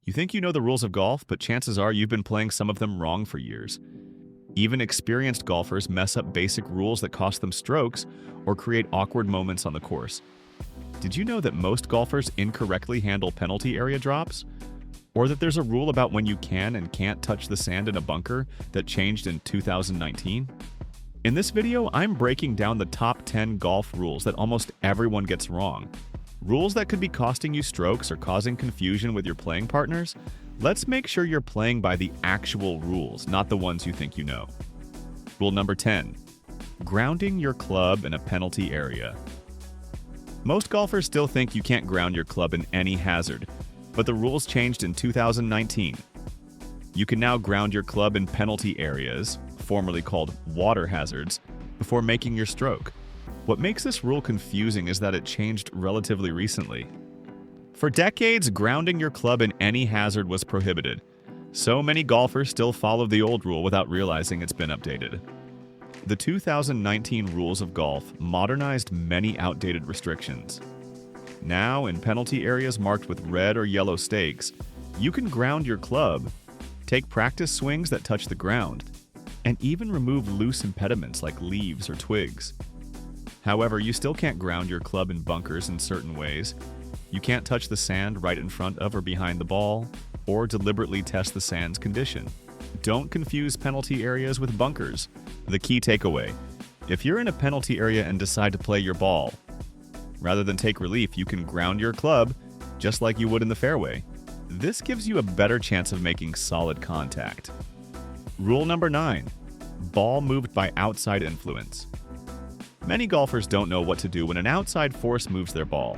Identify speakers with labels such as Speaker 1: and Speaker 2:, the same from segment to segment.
Speaker 1: You think you know the rules of golf, but chances are you've been playing some of them wrong for years. Even experienced golfers mess up basic rules that cost them strokes or create awkward moments on the course. Did you know that most golfers incorrectly handle penalty area drops? Or that there's a rule about when you can and can't touch the sand in a bunker that changed in 2019? In this video, I'm breaking down the top 10 golf rules that almost everyone gets wrong. Rules that could be costing you strokes or causing confusion with your playing partners. Let's make sure you're playing by the actual rules, not the ones you think you know. Rule number 10. Grounding your club in a penalty area. Most golfers still think you can't ground your club in any hazard, but the rules changed in 2019. You can now ground your club in penalty areas, formerly called water hazards, before making your stroke. What makes this rule confusing is that it changed relatively recently. For decades, grounding your club in any hazard was prohibited. So many golfers still follow the old rule without realizing it's been updated. The 2019 rules of golf modernized many outdated restrictions. Now, in penalty areas marked with red or yellow stakes, you can ground your club, take practice swings that touch the ground, and even remove loose impediments like leaves or twigs. However, you still can't ground your club in bunkers in certain ways. You can't touch the sand right in front of or behind the ball, or deliberately test the sand's condition. Don't confuse penalty areas with bunkers. The key takeaway: if you're in a penalty area and decide to play your ball, rather than take relief, you can ground your club just like you would in the fairway. This gives you a better chance of making solid contact. Rule number 9. Ball moved by outside influence. Many golfers don't know what to do when an outside force moves their ball,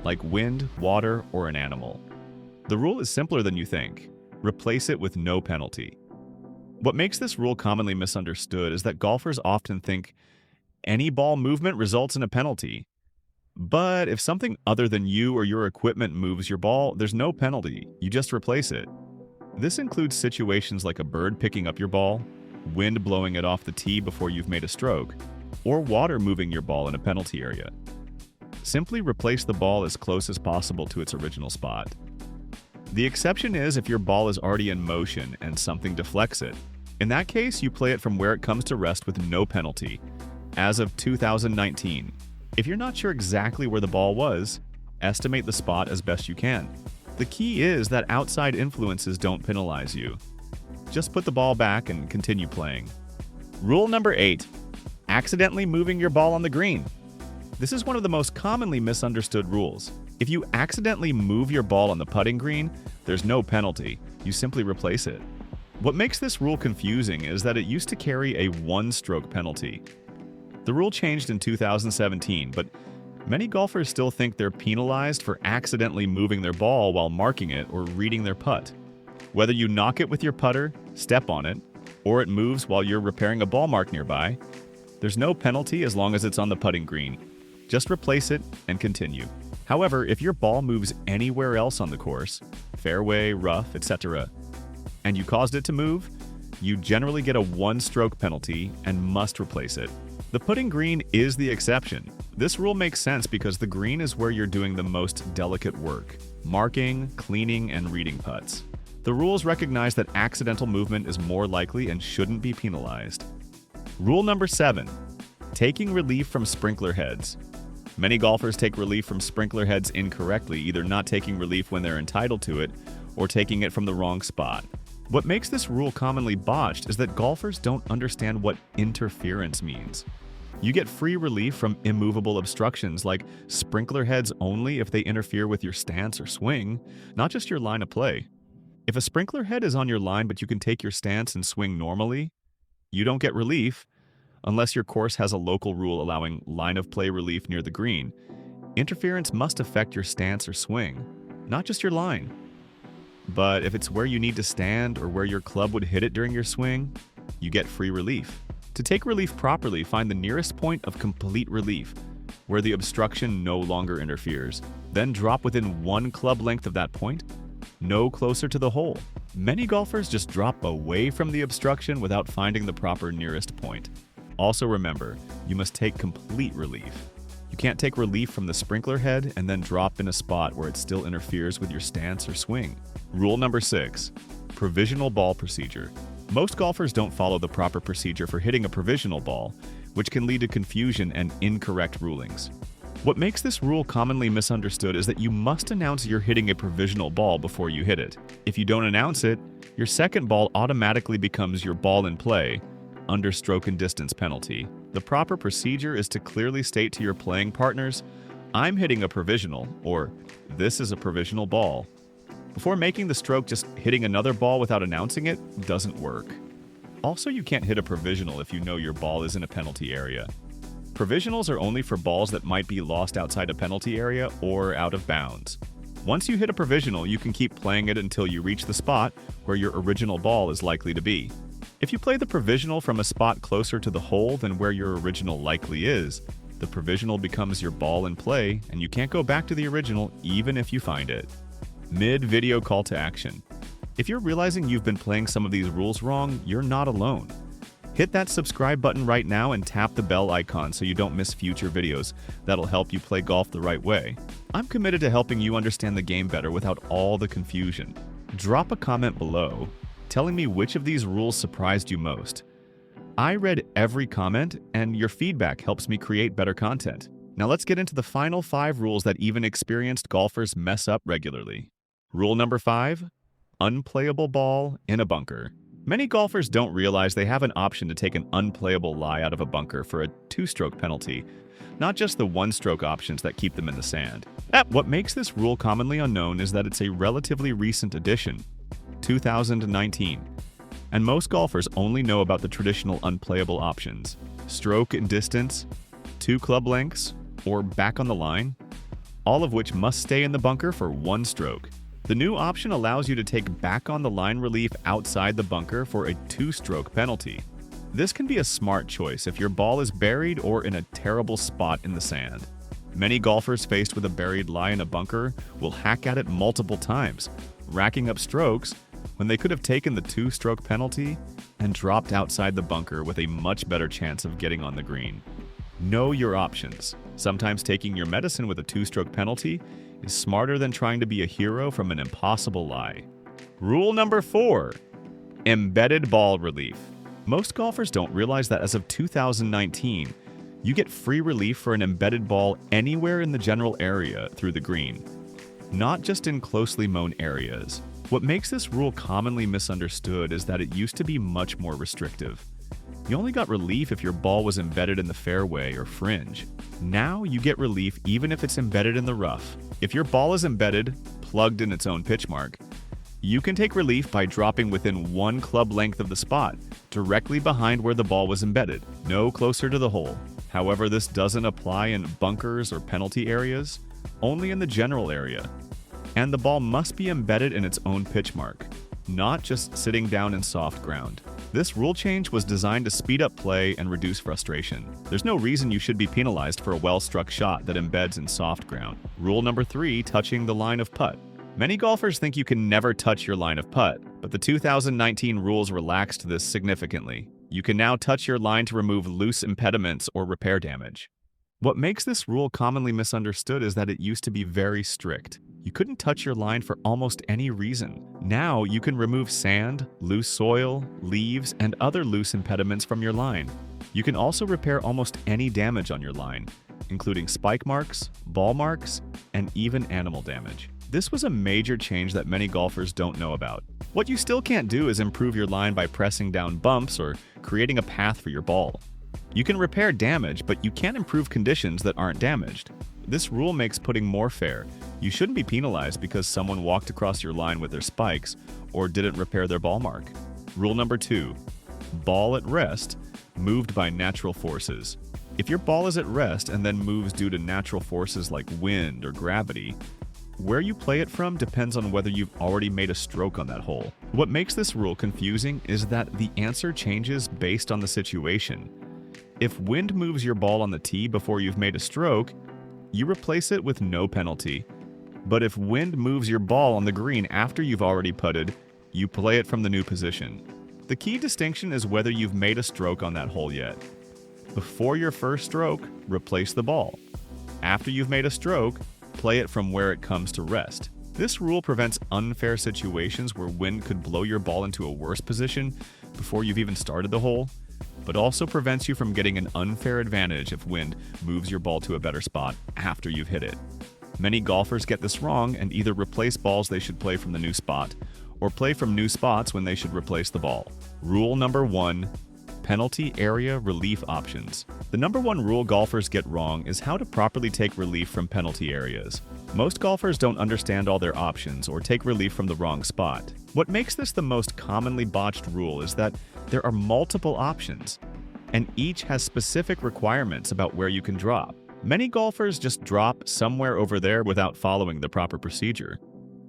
Speaker 1: like wind, water, or an animal. The rule is simpler than you think. Replace it with no penalty. What makes this rule commonly misunderstood is that golfers often think any ball movement results in a penalty. But if something other than you or your equipment moves your ball, there's no penalty. You just replace it. This includes situations like a bird picking up your ball, wind blowing it off the tee before you've made a stroke, or water moving your ball in a penalty area. Simply replace the ball as close as possible to its original spot. The exception is if your ball is already in motion and something deflects it. In that case, you play it from where it comes to rest with no penalty, as of 2019. If you're not sure exactly where the ball was, estimate the spot as best you can. The key is that outside influences don't penalize you. Just put the ball back and continue playing. Rule number 8. Accidentally moving your ball on the green. This is one of the most commonly misunderstood rules. If you accidentally move your ball on the putting green, there's no penalty. You simply replace it. What makes this rule confusing is that it used to carry a one-stroke penalty. The rule changed in 2017, but many golfers still think they're penalized for accidentally moving their ball while marking it or reading their putt. Whether you knock it with your putter, step on it, or it moves while you're repairing a ball mark nearby, there's no penalty as long as it's on the putting green. Just replace it and continue. However, if your ball moves anywhere else on the course, fairway, rough, etc., and you caused it to move, you generally get a one-stroke penalty and must replace it. The putting green is the exception. This rule makes sense because the green is where you're doing the most delicate work: marking, cleaning, and reading putts. The rules recognize that accidental movement is more likely and shouldn't be penalized. Rule number 7. Taking relief from sprinkler heads. Many golfers take relief from sprinkler heads incorrectly, either not taking relief when they're entitled to it or taking it from the wrong spot. What makes this rule commonly botched is that golfers don't understand what interference means. You get free relief from immovable obstructions like sprinkler heads only if they interfere with your stance or swing, not just your line of play. If a sprinkler head is on your line but you can take your stance and swing normally, you don't get relief unless your course has a local rule allowing line of play relief near the green. Interference must affect your stance or swing, not just your line. But if it's where you need to stand or where your club would hit it during your swing, you get free relief. To take relief properly, find the nearest point of complete relief, where the obstruction no longer interferes. Then drop within one club length of that point, no closer to the hole. Many golfers just drop away from the obstruction without finding the proper nearest point. Also remember, you must take complete relief. You can't take relief from the sprinkler head and then drop in a spot where it still interferes with your stance or swing. Rule number 6. Provisional ball procedure. Most golfers don't follow the proper procedure for hitting a provisional ball, which can lead to confusion and incorrect rulings. What makes this rule commonly misunderstood is that you must announce you're hitting a provisional ball before you hit it. If you don't announce it, your second ball automatically becomes your ball in play, under stroke and distance penalty. The proper procedure is to clearly state to your playing partners, "I'm hitting a provisional," or "This is a provisional ball." Before making the stroke, just hitting another ball without announcing it doesn't work. Also, you can't hit a provisional if you know your ball is in a penalty area. Provisionals are only for balls that might be lost outside a penalty area or out of bounds. Once you hit a provisional, you can keep playing it until you reach the spot where your original ball is likely to be. If you play the provisional from a spot closer to the hole than where your original likely is, the provisional becomes your ball in play and you can't go back to the original even if you find it. Mid-video call to action. If you're realizing you've been playing some of these rules wrong, you're not alone. Hit that subscribe button right now and tap the bell icon so you don't miss future videos. That'll help you play golf the right way. I'm committed to helping you understand the game better without all the confusion. Drop a comment below telling me which of these rules surprised you most. I read every comment, and your feedback helps me create better content. Now let's get into the final 5 rules that even experienced golfers mess up regularly. Rule number 5, unplayable ball in a bunker. Many golfers don't realize they have an option to take an unplayable lie out of a bunker for a 2-stroke penalty, not just the 1-stroke options that keep them in the sand. What makes this rule commonly unknown is that it's a relatively recent addition, 2019, and most golfers only know about the traditional unplayable options, stroke and distance, 2 club lengths, or back on the line, all of which must stay in the bunker for 1 stroke. The new option allows you to take back on the line relief outside the bunker for a 2-stroke penalty. This can be a smart choice if your ball is buried or in a terrible spot in the sand. Many golfers faced with a buried lie in a bunker will hack at it multiple times, racking up strokes when they could have taken the 2-stroke penalty and dropped outside the bunker with a much better chance of getting on the green. Know your options. Sometimes taking your medicine with a 2-stroke penalty is smarter than trying to be a hero from an impossible lie. Rule number 4, embedded ball relief. Most golfers don't realize that as of 2019, you get free relief for an embedded ball anywhere in the general area through the green, not just in closely mown areas. What makes this rule commonly misunderstood is that it used to be much more restrictive. You only got relief if your ball was embedded in the fairway or fringe. Now you get relief even if it's embedded in the rough. If your ball is embedded, plugged in its own pitch mark, you can take relief by dropping within 1 club length of the spot, directly behind where the ball was embedded, no closer to the hole. However, this doesn't apply in bunkers or penalty areas, only in the general area. And the ball must be embedded in its own pitch mark, not just sitting down in soft ground. This rule change was designed to speed up play and reduce frustration. There's no reason you should be penalized for a well-struck shot that embeds in soft ground. Rule number 3, touching the line of putt. Many golfers think you can never touch your line of putt, but the 2019 rules relaxed this significantly. You can now touch your line to remove loose impediments or repair damage. What makes this rule commonly misunderstood is that it used to be very strict. You couldn't touch your line for almost any reason. Now you can remove sand, loose soil, leaves, and other loose impediments from your line. You can also repair almost any damage on your line, including spike marks, ball marks, and even animal damage. This was a major change that many golfers don't know about. What you still can't do is improve your line by pressing down bumps or creating a path for your ball. You can repair damage, but you can't improve conditions that aren't damaged. This rule makes putting more fair. You shouldn't be penalized because someone walked across your line with their spikes or didn't repair their ball mark. Rule number 2, ball at rest, moved by natural forces. If your ball is at rest and then moves due to natural forces like wind or gravity, where you play it from depends on whether you've already made a stroke on that hole. What makes this rule confusing is that the answer changes based on the situation. If wind moves your ball on the tee before you've made a stroke, you replace it with no penalty. But if wind moves your ball on the green after you've already putted, you play it from the new position. The key distinction is whether you've made a stroke on that hole yet. Before your first stroke, replace the ball. After you've made a stroke, play it from where it comes to rest. This rule prevents unfair situations where wind could blow your ball into a worse position before you've even started the hole, but also prevents you from getting an unfair advantage if wind moves your ball to a better spot after you've hit it. Many golfers get this wrong and either replace balls they should play from the new spot, or play from new spots when they should replace the ball. Rule number 1. Penalty area relief options. The number one rule golfers get wrong is how to properly take relief from penalty areas. Most golfers don't understand all their options or take relief from the wrong spot. What makes this the most commonly botched rule is that there are multiple options, and each has specific requirements about where you can drop. Many golfers just drop somewhere over there without following the proper procedure.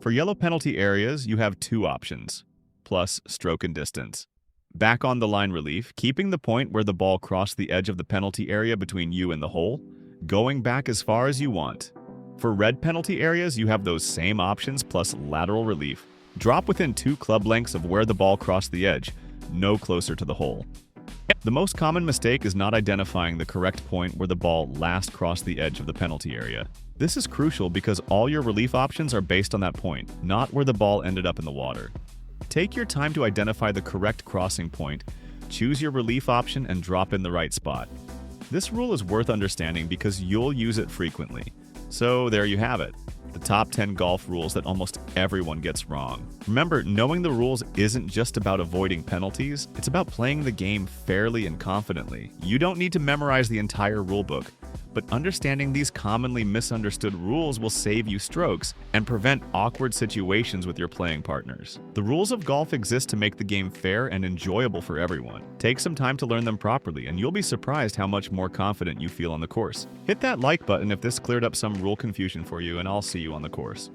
Speaker 1: For yellow penalty areas, you have 2 options, plus stroke and distance. Back on the line relief, keeping the point where the ball crossed the edge of the penalty area between you and the hole, going back as far as you want. For red penalty areas, you have those same options plus lateral relief. Drop within 2 club lengths of where the ball crossed the edge, no closer to the hole. The most common mistake is not identifying the correct point where the ball last crossed the edge of the penalty area. This is crucial because all your relief options are based on that point, not where the ball ended up in the water. Take your time to identify the correct crossing point, choose your relief option, and drop in the right spot. This rule is worth understanding because you'll use it frequently. So there you have it, the top 10 golf rules that almost everyone gets wrong. Remember, knowing the rules isn't just about avoiding penalties, it's about playing the game fairly and confidently. You don't need to memorize the entire rulebook, but understanding these commonly misunderstood rules will save you strokes and prevent awkward situations with your playing partners. The rules of golf exist to make the game fair and enjoyable for everyone. Take some time to learn them properly, and you'll be surprised how much more confident you feel on the course. Hit that like button if this cleared up some rule confusion for you, and I'll see you on the course.